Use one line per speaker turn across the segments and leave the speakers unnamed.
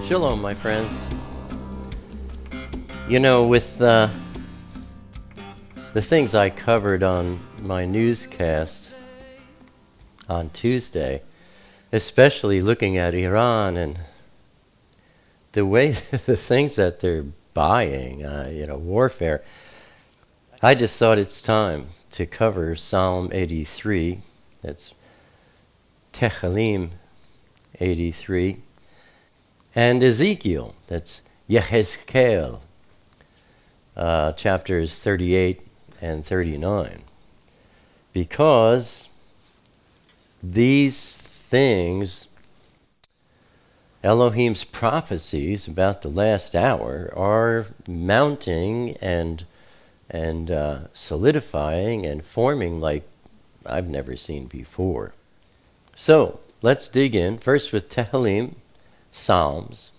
Shalom, my friends. You know, with the things I covered on my newscast on Tuesday, especially looking at Iran and the way, the things that they're buying, warfare, I just thought it's time to cover Psalm 83. That's Tehillim 83. And Ezekiel, that's Yehezkel, chapters 38 and 39. Because these things, Elohim's prophecies about the last hour, are mounting and solidifying and forming like I've never seen before. So let's dig in first with Tehillim, Psalms.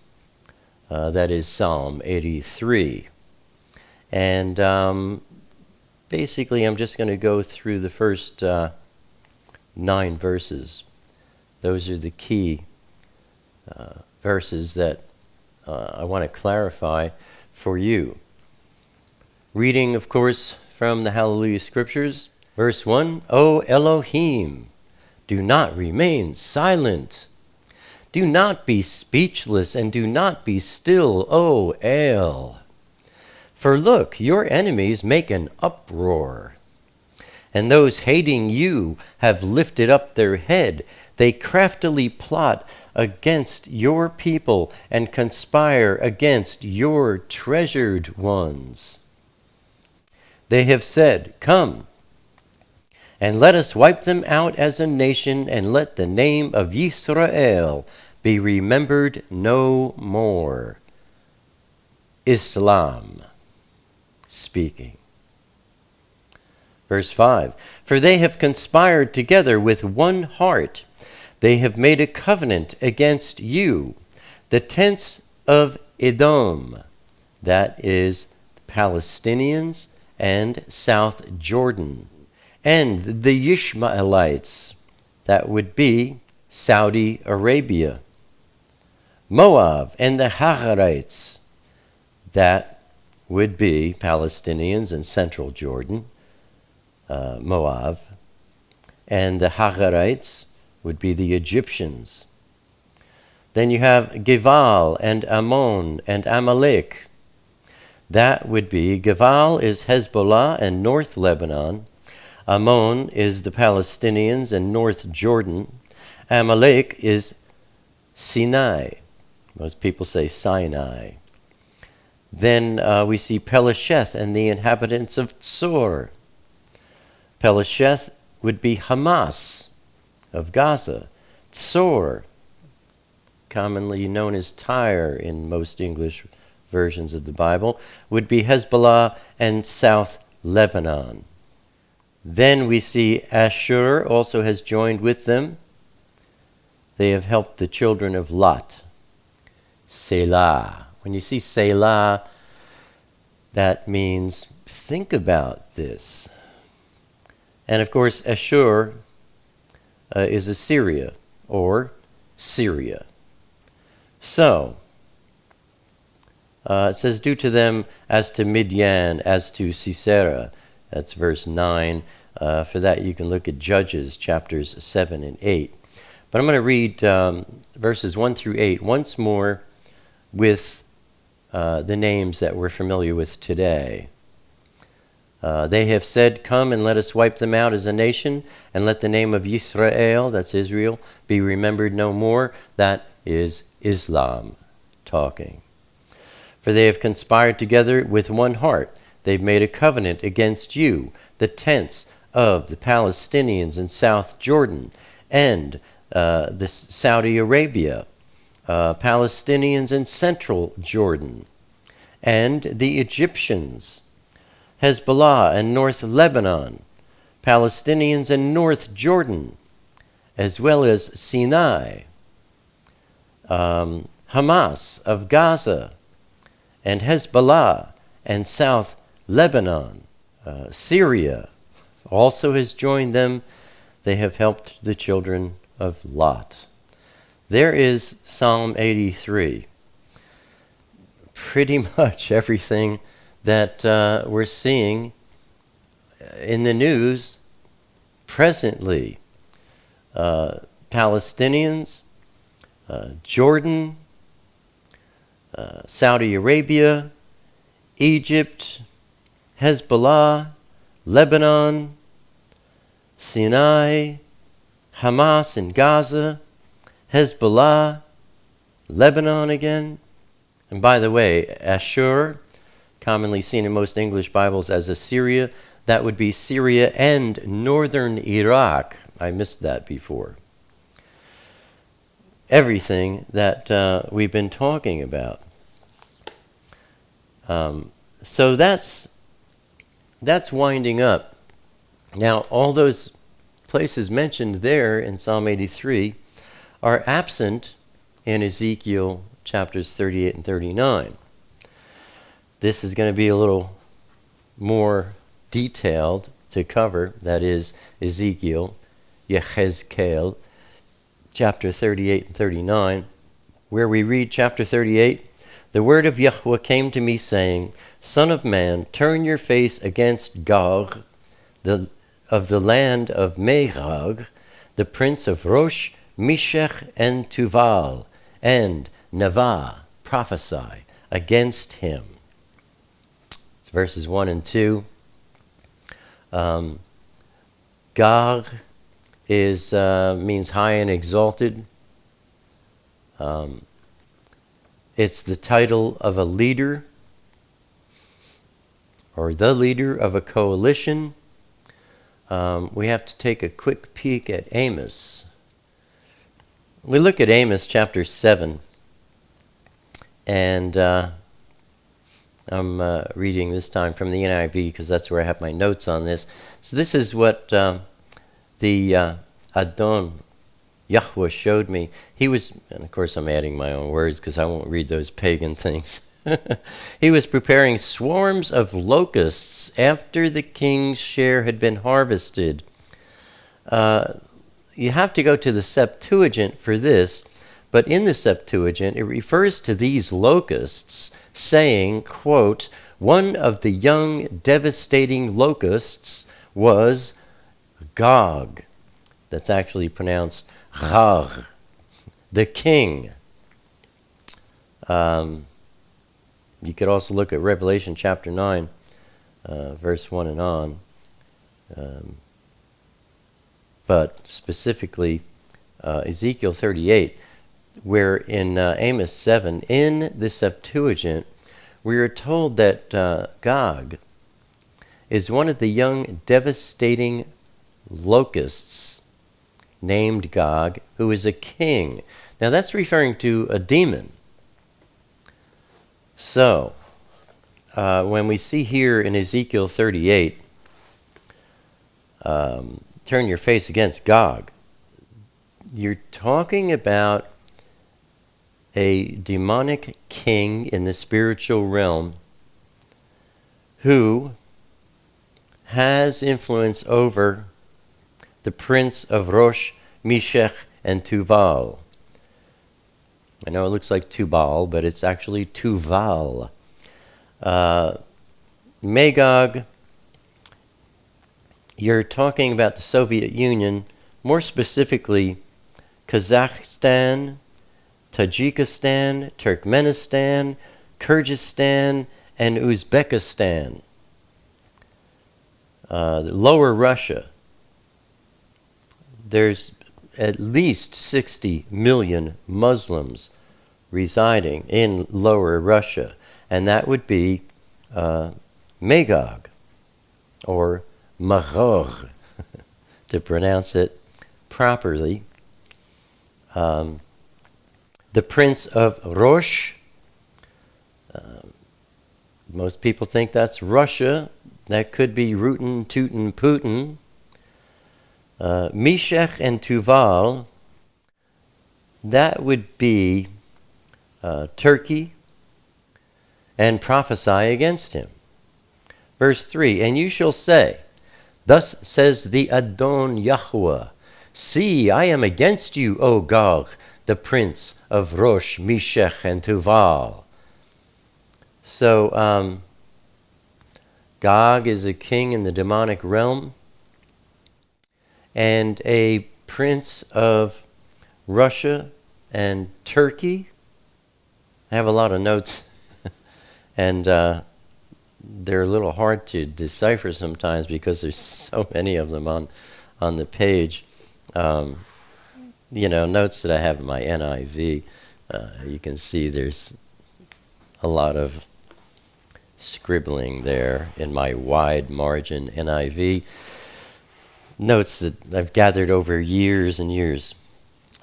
That is Psalm 83. And basically I'm just going to go through the first 9 verses. Those are the key verses that I want to clarify for you. Reading, of course, from the HalleluYah Scriptures. Verse 1, O Elohim, do not remain silent. Do not be speechless, and do not be still, O El. For look, your enemies make an uproar, and those hating you have lifted up their head. They craftily plot against your people and conspire against your treasured ones. They have said, Come, and let us wipe them out as a nation, and let the name of Yisrael be remembered no more. Islam speaking. Verse 5, For they have conspired together with one heart. They have made a covenant against you, the tents of Edom, that is, Palestinians and South Jordan, and the Ishmaelites, that would be Saudi Arabia, Moab and the Hagarites, that would be Palestinians in central Jordan, Moab, and the Hagarites would be the Egyptians. Then you have Gival and Ammon and Amalek. That would be, Gival is Hezbollah and North Lebanon. Ammon is the Palestinians and North Jordan. Amalek is Sinai. Most people say Sinai. Then we see Pelesheth and the inhabitants of Tzor. Pelesheth would be Hamas of Gaza. Tzor, commonly known as Tyre in most English versions of the Bible, would be Hezbollah and South Lebanon. Then we see Ashur also has joined with them. They have helped the children of Lot. Selah. When you see Selah, that means think about this. And of course, Ashur is Assyria or Syria. So, it says, do to them as to Midian, as to Sisera. That's verse 9. For that, you can look at Judges chapters 7 and 8. But I'm going to read verses 1 through 8 once more with the names that we're familiar with today. They have said, Come and let us wipe them out as a nation, and let the name of Yisrael, that's Israel, be remembered no more. That is Islam talking. For they have conspired together with one heart. They've made a covenant against you, the tents of the Palestinians in South Jordan, and the Saudi Arabia, Palestinians in central Jordan, and the Egyptians, Hezbollah and North Lebanon, Palestinians in North Jordan, as well as Sinai, Hamas of Gaza, and Hezbollah and South Lebanon. Syria also has joined them. They have helped the children of Lot. There is Psalm 83. pretty much everything that we're seeing in the news presently. Palestinians, Jordan, Saudi Arabia, Egypt, Hezbollah, Lebanon, Sinai, Hamas in Gaza, Hezbollah, Lebanon again. And by the way, Ashur, commonly seen in most English Bibles as Assyria, that would be Syria and northern Iraq. I missed that before. Everything that we've been talking about. So that's winding up. Now, all those places mentioned there in Psalm 83 are absent in Ezekiel chapters 38 and 39. This is going to be a little more detailed to cover. That is Ezekiel, Yehezkel, chapter 38 and 39, where we read chapter 38, "The word of Yahweh came to me, saying, Son of man, turn your face against Gog, of the land of Magog, the prince of Rosh, Meshech, and Tuval, and Navah, prophesy against him." It's verses 1 and 2. Gog means high and exalted. It's the title of a leader, or the leader of a coalition. We have to take a quick peek at Amos. We look at Amos chapter 7, and I'm reading this time from the NIV because that's where I have my notes on this. So this is what the Adon Yahweh showed me. He was, and of course I'm adding my own words because I won't read those pagan things. He was preparing swarms of locusts after the king's share had been harvested. You have to go to the Septuagint for this, but in the Septuagint it refers to these locusts saying, quote, "One of the young devastating locusts was Gog." That's actually pronounced Gog, the king. You could also look at Revelation chapter 9, verse 1 and on. But specifically Ezekiel 38, where in Amos 7, in the Septuagint, we are told that Gog is one of the young devastating locusts named Gog, who is a king. Now that's referring to a demon. So, when we see here in Ezekiel 38, turn your face against Gog, you're talking about a demonic king in the spiritual realm who has influence over the prince of Rosh, Meshech, and Tuval. I know it looks like Tubal, but it's actually Tuval. Magog, you're talking about the Soviet Union, more specifically Kazakhstan, Tajikistan, Turkmenistan, Kyrgyzstan, and Uzbekistan. Lower Russia. There's at least 60 million Muslims residing in Lower Russia, and that would be Magog, or Magog, to pronounce it properly. The prince of Rosh, most people think that's Russia. That could be Rootin' Tootin' Putin. Meshech and Tuval, that would be Turkey, and prophesy against him. Verse 3, "And you shall say, Thus says the Adon Yahweh, See, I am against you, O Gog, the prince of Rosh, Meshech, and Tuval." So Gog is a king in the demonic realm and a prince of Russia and Turkey. I have a lot of notes, and they're a little hard to decipher sometimes because there's so many of them on the page. Notes that I have in my NIV. You can see there's a lot of scribbling there in my wide margin NIV. Notes that I've gathered over years and years.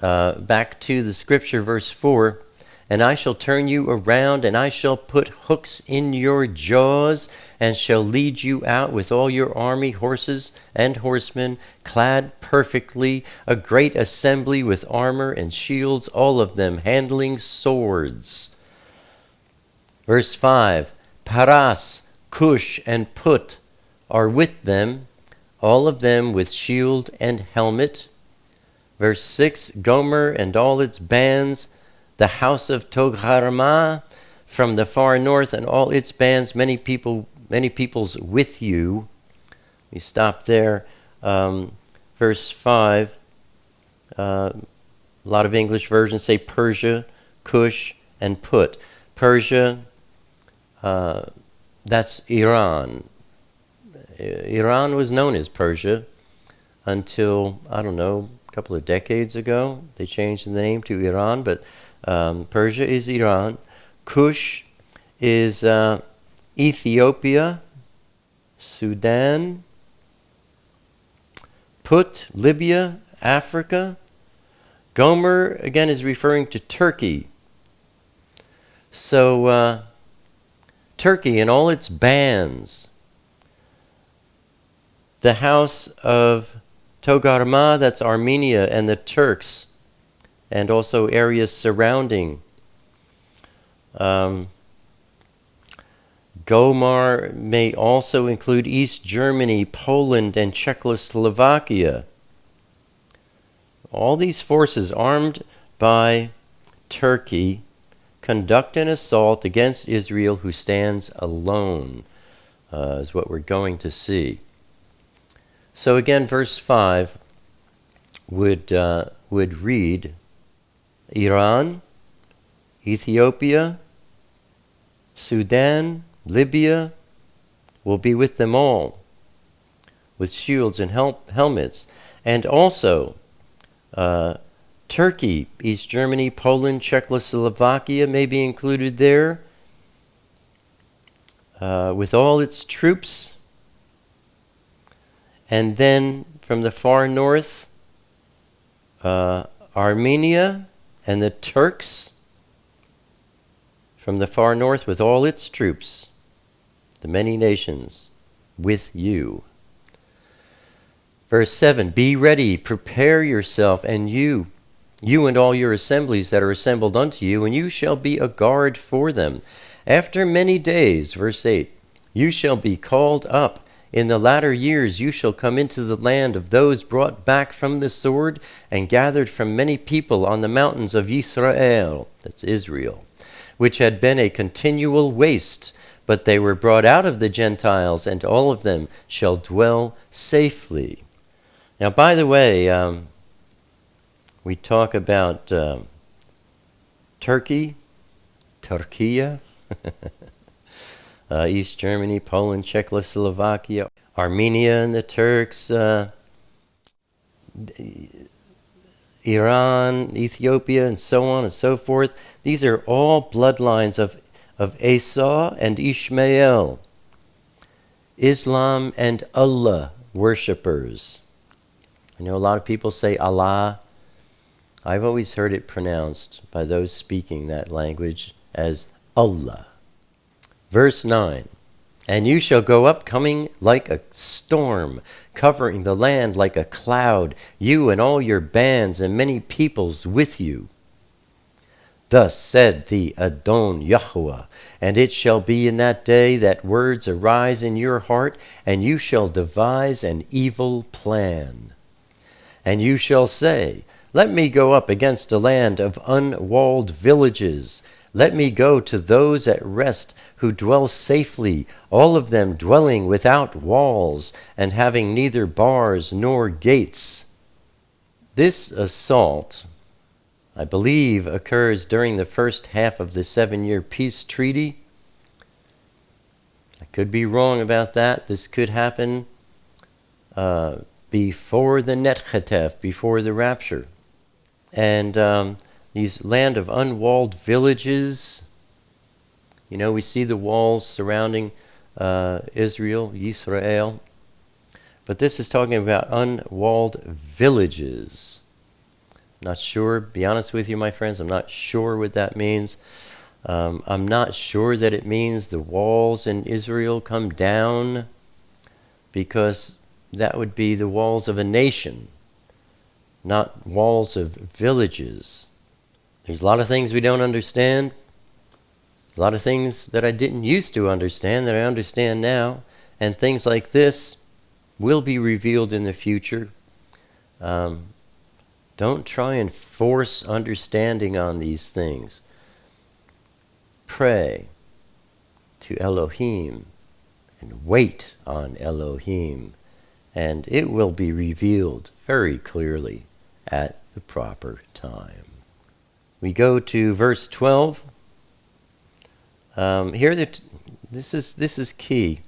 Back to the scripture, verse 4. And I shall turn you around, and I shall put hooks in your jaws, and shall lead you out with all your army, horses and horsemen, clad perfectly, a great assembly with armor and shields, all of them handling swords. Verse 5, Paras, Cush, and Put are with them, all of them with shield and helmet. Verse 6, Gomer and all its bands, the house of Togharma from the far north and all its bands, many peoples with you. We stop there. Verse 5, a lot of English versions say Persia, Cush, and Put. Persia, that's Iran. Iran was known as Persia until, I don't know, a couple of decades ago. They changed the name to Iran, but Persia is Iran. Cush is Ethiopia, Sudan. Put, Libya, Africa. Gomer, again, is referring to Turkey. So, Turkey and all its bands. The house of Togarmah, that's Armenia and the Turks, and also areas surrounding. Gomar may also include East Germany, Poland, and Czechoslovakia. All these forces armed by Turkey conduct an assault against Israel, who stands alone, is what we're going to see. So again, verse 5 would read, Iran, Ethiopia, Sudan, Libya will be with them all, with shields and helmets. And also, Turkey, East Germany, Poland, Czechoslovakia may be included there, with all its troops. And then from the far north, Armenia and the Turks, from the far north with all its troops, the many nations with you. Verse 7, be ready, prepare yourself, and you and all your assemblies that are assembled unto you, and you shall be a guard for them. After many days, verse 8, you shall be called up. In the latter years you shall come into the land of those brought back from the sword and gathered from many people on the mountains of Israel, that's Israel, which had been a continual waste, but they were brought out of the Gentiles, and all of them shall dwell safely. Now, by the way, we talk about Turkey, Turkiya, East Germany, Poland, Czechoslovakia, Armenia and the Turks, Iran, Ethiopia, and so on and so forth. These are all bloodlines of Esau and Ishmael, Islam and Allah worshippers. I know a lot of people say Allah. I've always heard it pronounced by those speaking that language as Allah. Verse 9, and you shall go up coming like a storm, covering the land like a cloud, you and all your bands and many peoples with you. Thus said the Adon Yahuwah, and it shall be in that day that words arise in your heart, and you shall devise an evil plan. And you shall say, let me go up against a land of unwalled villages. Let me go to those at rest who dwell safely, all of them dwelling without walls and having neither bars nor gates. This assault, I believe, occurs during the first half of the 7-year peace treaty. I could be wrong about that. This could happen before the Netchetef, before the rapture. And these land of unwalled villages, you know, we see the walls surrounding Israel, Yisrael. But this is talking about unwalled villages. Not sure, be honest with you, my friends, I'm not sure what that means. I'm not sure that it means the walls in Israel come down, because that would be the walls of a nation, not walls of villages. There's a lot of things we don't understand. A lot of things that I didn't used to understand that I understand now. And things like this will be revealed in the future. Don't try and force understanding on these things. Pray to Elohim and wait on Elohim, and it will be revealed very clearly at the proper time. We go to verse 12. This is key.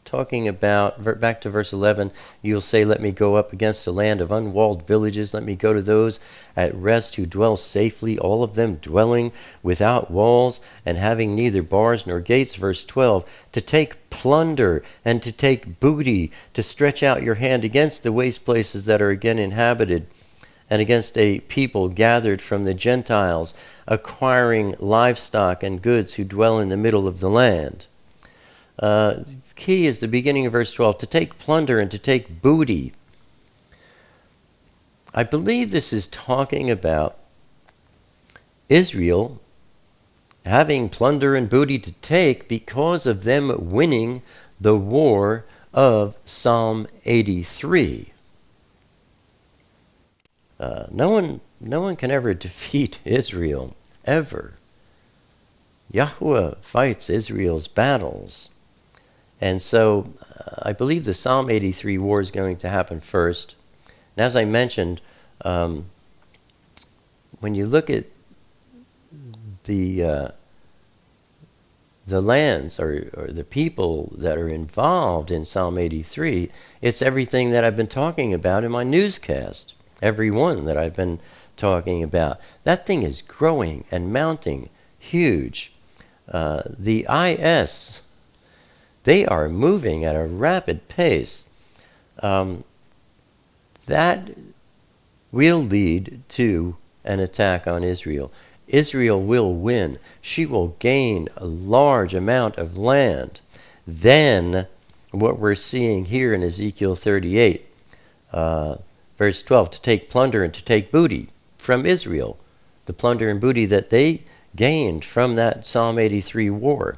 Talking about, back to verse 11, you'll say, let me go up against a land of unwalled villages. Let me go to those at rest who dwell safely, all of them dwelling without walls and having neither bars nor gates. Verse 12, to take plunder and to take booty, to stretch out your hand against the waste places that are again inhabited, and against a people gathered from the Gentiles, acquiring livestock and goods who dwell in the middle of the land. Key is the beginning of verse 12, to take plunder and to take booty. I believe this is talking about Israel having plunder and booty to take because of them winning the war of Psalm 83. No one can ever defeat Israel, ever. Yahweh fights Israel's battles. And so I believe the Psalm 83 war is going to happen first. And as I mentioned, when you look at the lands or the people that are involved in Psalm 83, it's everything that I've been talking about in my newscast. Every one that I've been talking about. That thing is growing and mounting huge. The IS, they are moving at a rapid pace. That will lead to an attack on Israel. Israel will win. She will gain a large amount of land. Then what we're seeing here in Ezekiel 38, verse 12, to take plunder and to take booty from Israel, the plunder and booty that they gained from that Psalm 83 war.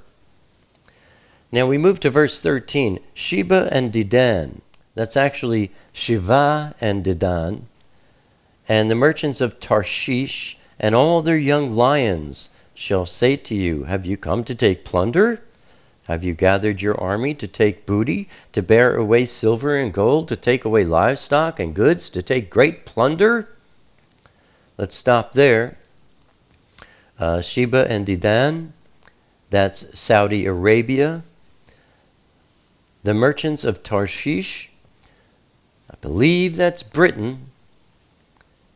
Now we move to verse 13, Sheba and Dedan. That's actually Shiva and Dedan. And the merchants of Tarshish and all their young lions shall say to you, have you come to take plunder? Have you gathered your army to take booty, to bear away silver and gold, to take away livestock and goods, to take great plunder? Let's stop there. Sheba and Dedan, that's Saudi Arabia. The merchants of Tarshish, I believe that's Britain.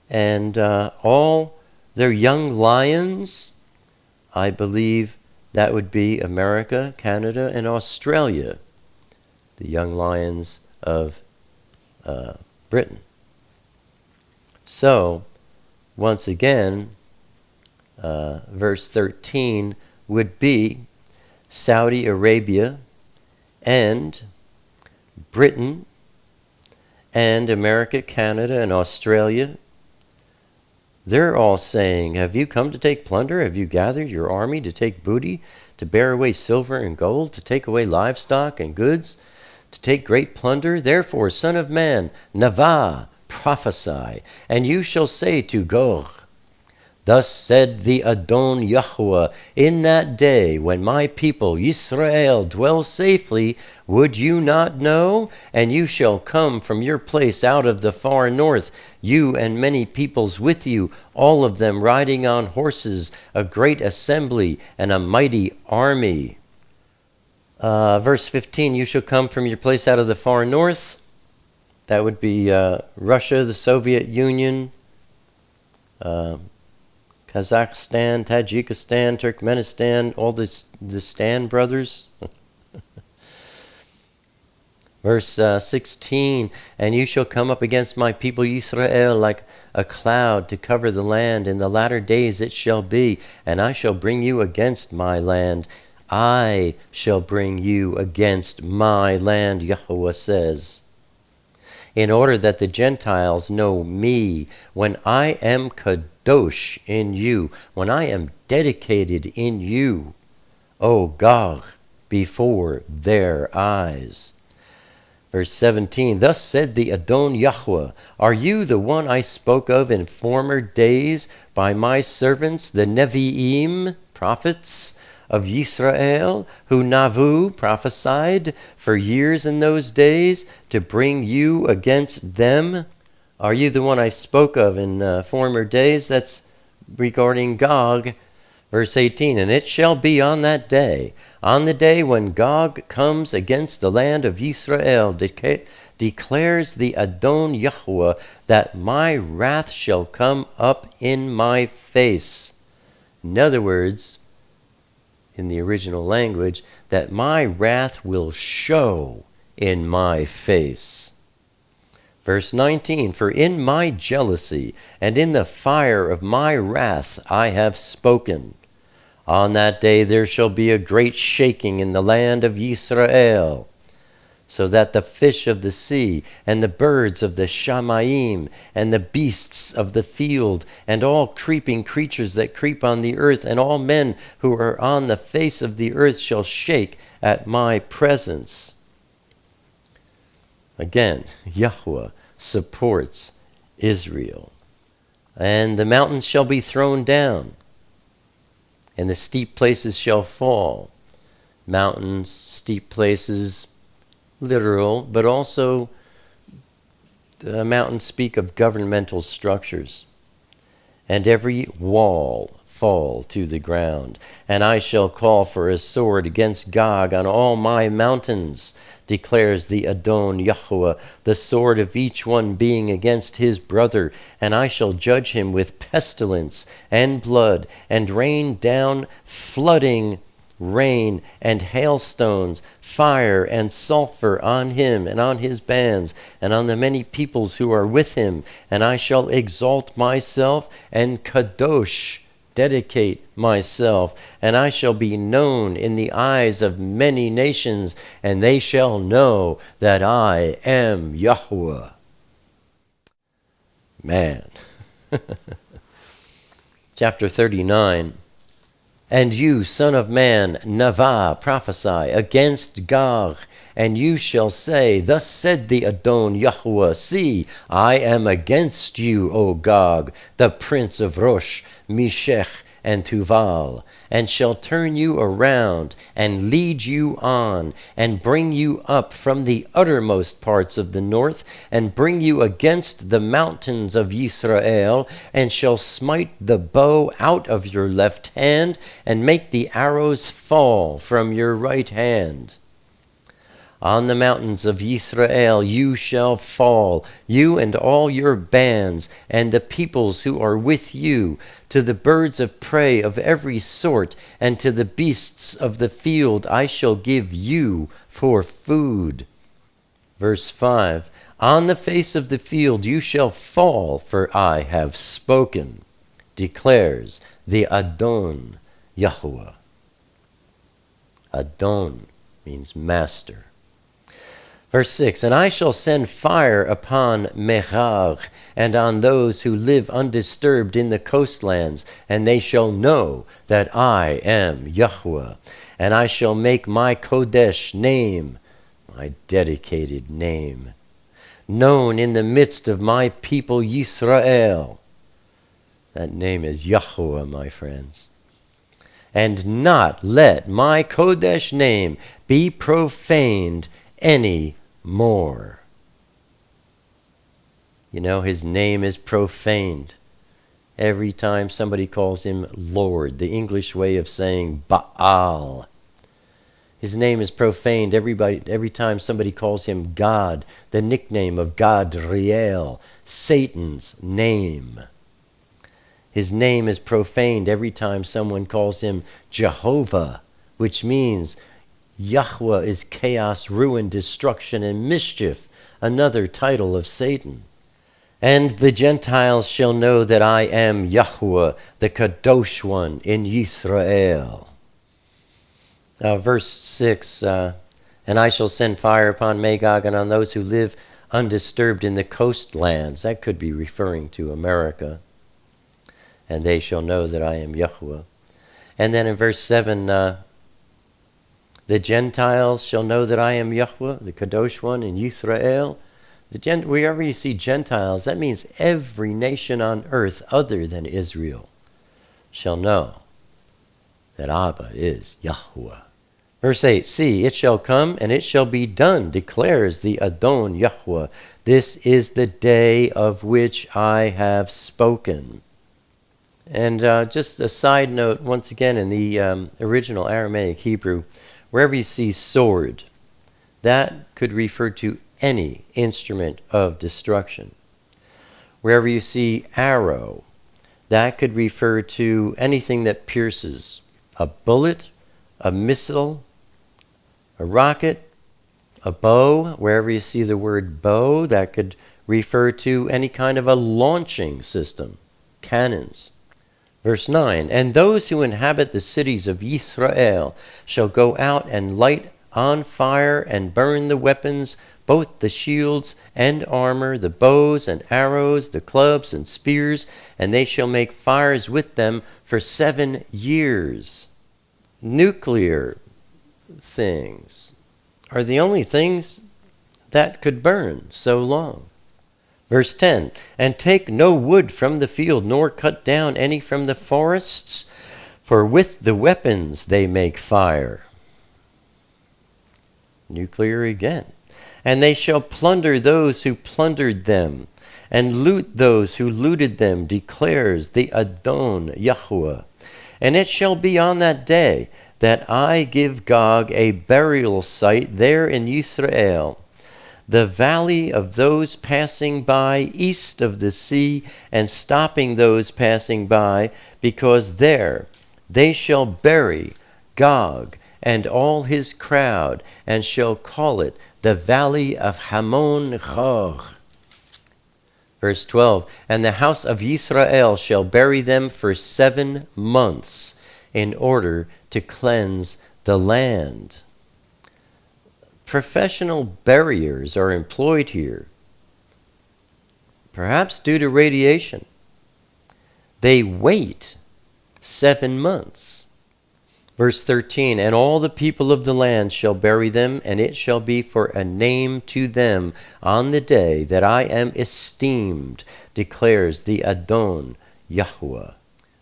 And all their young lions, I believe that would be America, Canada, and Australia, the young lions of Britain. So, once again, verse 13 would be Saudi Arabia and Britain and America, Canada, and Australia. They're all saying, have you come to take plunder? Have you gathered your army to take booty, to bear away silver and gold, to take away livestock and goods, to take great plunder? Therefore, Son of man, Navah, prophesy, and you shall say to Gog, Thus said the Adon Yahweh, in that day when my people Yisrael dwell safely, would you not know? And you shall come from your place out of the far north, you and many peoples with you, all of them riding on horses, a great assembly and a mighty army. Verse 15, you shall come from your place out of the far north. That would be Russia, the Soviet Union, Kazakhstan, Tajikistan, Turkmenistan, all the Stan brothers. Verse 16, and you shall come up against my people Yisrael like a cloud to cover the land. In the latter days it shall be, and I shall bring you against my land. I shall bring you against my land, Yahweh says, in order that the Gentiles know me when I am kadosh in you, when I am dedicated in you, O Gog, before their eyes. Verse 17, thus said the Adon Yahweh, are you the one I spoke of in former days by my servants, the Nevi'im, prophets of Yisrael, who Navu prophesied for years in those days to bring you against them? Are you the one I spoke of in former days? That's regarding Gog. Verse 18, and it shall be on that day, on the day when Gog comes against the land of Yisrael, declares the Adon Yahweh, that my wrath shall come up in my face. In other words, in the original language, that my wrath will show in my face. Verse 19, for in my jealousy and in the fire of my wrath I have spoken. On that day there shall be a great shaking in the land of Yisrael, so that the fish of the sea and the birds of the Shamayim and the beasts of the field and all creeping creatures that creep on the earth and all men who are on the face of the earth shall shake at my presence. Again, Yahweh supports Israel. And the mountains shall be thrown down, and the steep places shall fall. Mountains, steep places, literal, but also the mountains speak of governmental structures. And every wall fall to the ground. And I shall call for a sword against Gog on all my mountains, declares the Adon Yahweh, the sword of each one being against his brother. And I shall judge him with pestilence and blood, and rain down flooding rain and hailstones, fire and sulfur on him and on his bands and on the many peoples who are with him. And I shall exalt myself and kadosh, dedicate myself, and I shall be known in the eyes of many nations, and they shall know that I am Yahweh. Man. Chapter 39. And you, son of man, Navah, prophesy against Gog, and you shall say, thus said the Adon Yahweh, see, I am against you, O Gog, the prince of Rosh, Meshech, and Tuval, and shall turn you around, and lead you on, and bring you up from the uttermost parts of the north, and bring you against the mountains of Yisrael, and shall smite the bow out of your left hand, and make the arrows fall from your right hand. On the mountains of Yisrael you shall fall, you and all your bands, and the peoples who are with you, to the birds of prey of every sort, and to the beasts of the field I shall give you for food. Verse 5, on the face of the field you shall fall, for I have spoken, declares the Adon Yahweh. Adon means master. Verse 6, and I shall send fire upon Magog and on those who live undisturbed in the coastlands, and they shall know that I am Yahweh. And I shall make my Kodesh name, my dedicated name, known in the midst of my people Yisrael. That name is Yahweh, my friends. And not let my Kodesh name be profaned any more. You know, his name is profaned every time somebody calls him Lord, the English way of saying Baal. His name is profaned every time somebody calls him God, the nickname of Gadriel, Satan's name. His name is profaned every time someone calls him Jehovah, which means Yahweh is chaos, ruin, destruction, and mischief, another title of Satan. And the Gentiles shall know that I am Yahweh, the Kadosh one in Yisrael. Verse 6, and I shall send fire upon Magog and on those who live undisturbed in the coastlands. That could be referring to America. And they shall know that I am Yahweh. And then in verse 7, the Gentiles shall know that I am Yahweh, the Kadosh one in Yisrael. Wherever you see Gentiles, that means every nation on earth other than Israel shall know that Abba is Yahweh. Verse 8, see, it shall come and it shall be done, declares the Adon Yahweh. This is the day of which I have spoken. And just a side note, once again, in the original Aramaic Hebrew, wherever you see sword, that could refer to any instrument of destruction. Wherever you see arrow, that could refer to anything that pierces. A bullet, a missile, a rocket, a bow. Wherever you see the word bow, that could refer to any kind of a launching system, cannons. Verse 9, and those who inhabit the cities of Yisrael shall go out and light on fire and burn the weapons, both the shields and armor, the bows and arrows, the clubs and spears, and they shall make fires with them for 7 years. Nuclear things are the only things that could burn so long. Verse 10, and take no wood from the field, nor cut down any from the forests, for with the weapons they make fire. Nuclear again. And they shall plunder those who plundered them, and loot those who looted them, declares the Adon Yahweh. And it shall be on that day that I give Gog a burial site there in Yisrael, the valley of those passing by east of the sea, and stopping those passing by, because there they shall bury Gog and all his crowd, and shall call it the valley of Hamon Gog. Verse 12, and the house of Yisrael shall bury them for 7 months, in order to cleanse the land. Professional buriers are employed here, perhaps due to radiation. They wait 7 months. Verse 13, and all the people of the land shall bury them, and it shall be for a name to them on the day that I am esteemed, declares the Adon Yahweh.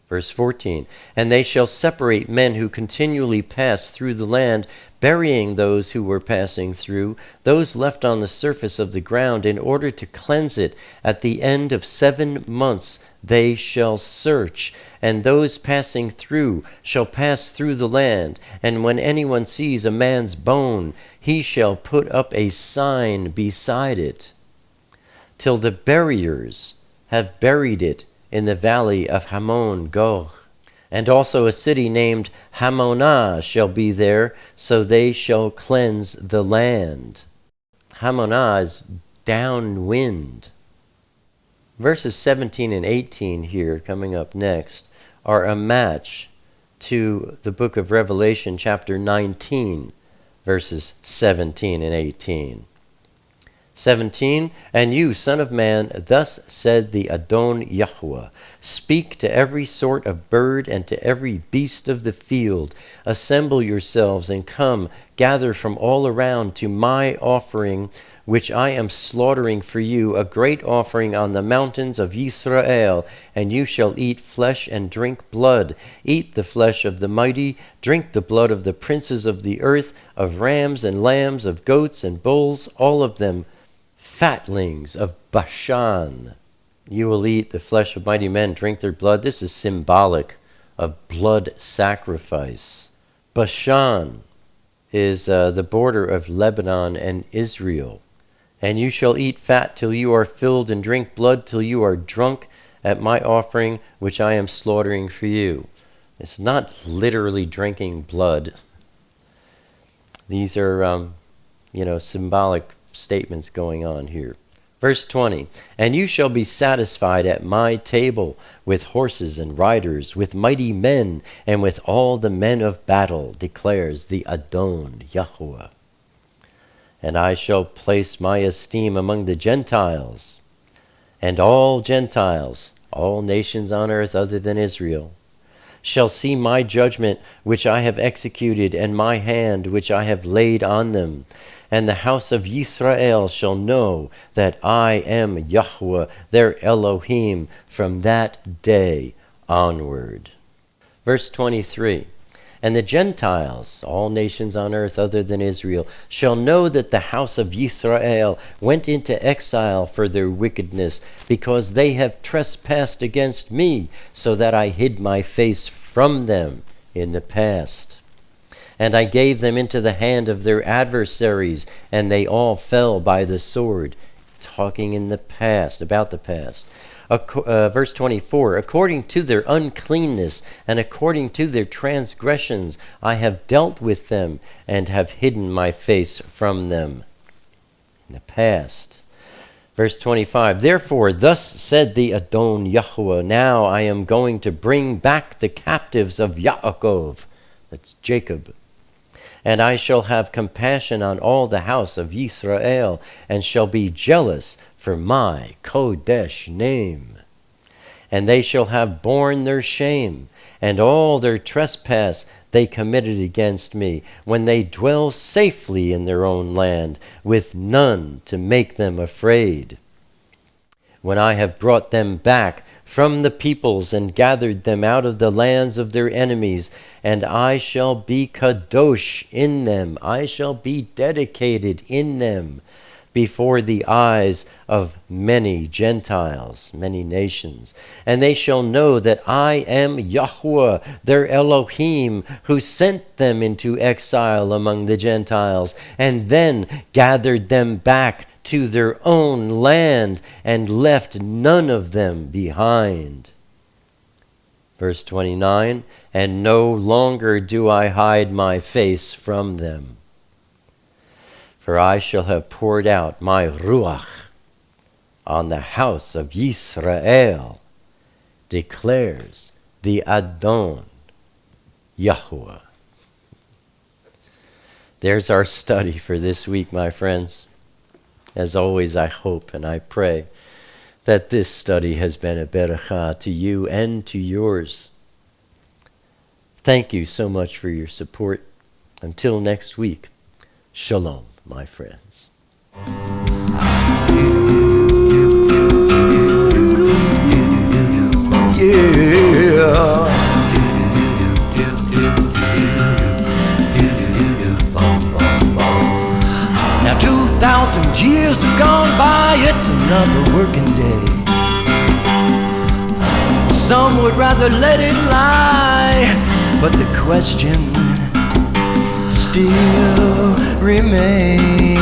Verse 14, and they shall separate men who continually pass through the land, burying those who were passing through, those left on the surface of the ground, in order to cleanse it. At the end of 7 months they shall search, and those passing through shall pass through the land. And when anyone sees a man's bone, he shall put up a sign beside it, till the buriers have buried it in the valley of Hamon Gog. And also a city named Hamonah shall be there, so they shall cleanse the land. Hamonah is downwind. Verses 17 and 18 here, coming up next, are a match to the book of Revelation, chapter 19, verses 17 and 18. 17, and you, son of man, thus said the Adon Yahweh, speak to every sort of bird and to every beast of the field. Assemble yourselves and come, gather from all around to my offering, which I am slaughtering for you, a great offering on the mountains of Israel, and you shall eat flesh and drink blood. Eat the flesh of the mighty, drink the blood of the princes of the earth, of rams and lambs, of goats and bulls, all of them fatlings of Bashan. You will eat the flesh of mighty men, drink their blood. This is symbolic of blood sacrifice. Bashan is the border of Lebanon and Israel. And you shall eat fat till you are filled, and drink blood till you are drunk at my offering, which I am slaughtering for you. It's not literally drinking blood. These are, symbolic statements going on here. Verse 20, and you shall be satisfied at my table with horses and riders, with mighty men, and with all the men of battle, declares the Adon Yahweh. And I shall place my esteem among the Gentiles, and all Gentiles, all nations on earth other than Israel, shall see my judgment which I have executed, and my hand which I have laid on them. And the house of Israel shall know that I am Yahweh, their Elohim, from that day onward. Verse 23, and the Gentiles, all nations on earth other than Israel, shall know that the house of Israel went into exile for their wickedness, because they have trespassed against me, so that I hid my face from them in the past. And I gave them into the hand of their adversaries, and they all fell by the sword. Talking in the past, about the past. Verse 24, according to their uncleanness and according to their transgressions, I have dealt with them and have hidden my face from them. In the past. Verse 25, therefore, thus said the Adon Yahweh, now I am going to bring back the captives of Yaakov, that's Jacob. And I shall have compassion on all the house of Israel, and shall be jealous for my Kodesh name. And they shall have borne their shame, and all their trespass they committed against me, when they dwell safely in their own land, with none to make them afraid. When I have brought them back from the peoples and gathered them out of the lands of their enemies, and I shall be kadosh in them, I shall be dedicated in them, before the eyes of many Gentiles, many nations. And they shall know that I am Yahweh, their Elohim, who sent them into exile among the Gentiles, and then gathered them back to their own land, and left none of them behind. Verse 29, and no longer do I hide my face from them. For I shall have poured out my Ruach on the house of Yisrael, declares the Adon Yahweh. There's our study for this week, my friends. As always, I hope and I pray that this study has been a berachah to you and to yours. Thank you so much for your support. Until next week, shalom, my friends.
Now 2,000 years have gone by, it's another working day. Some would rather let it lie, but the question still remains.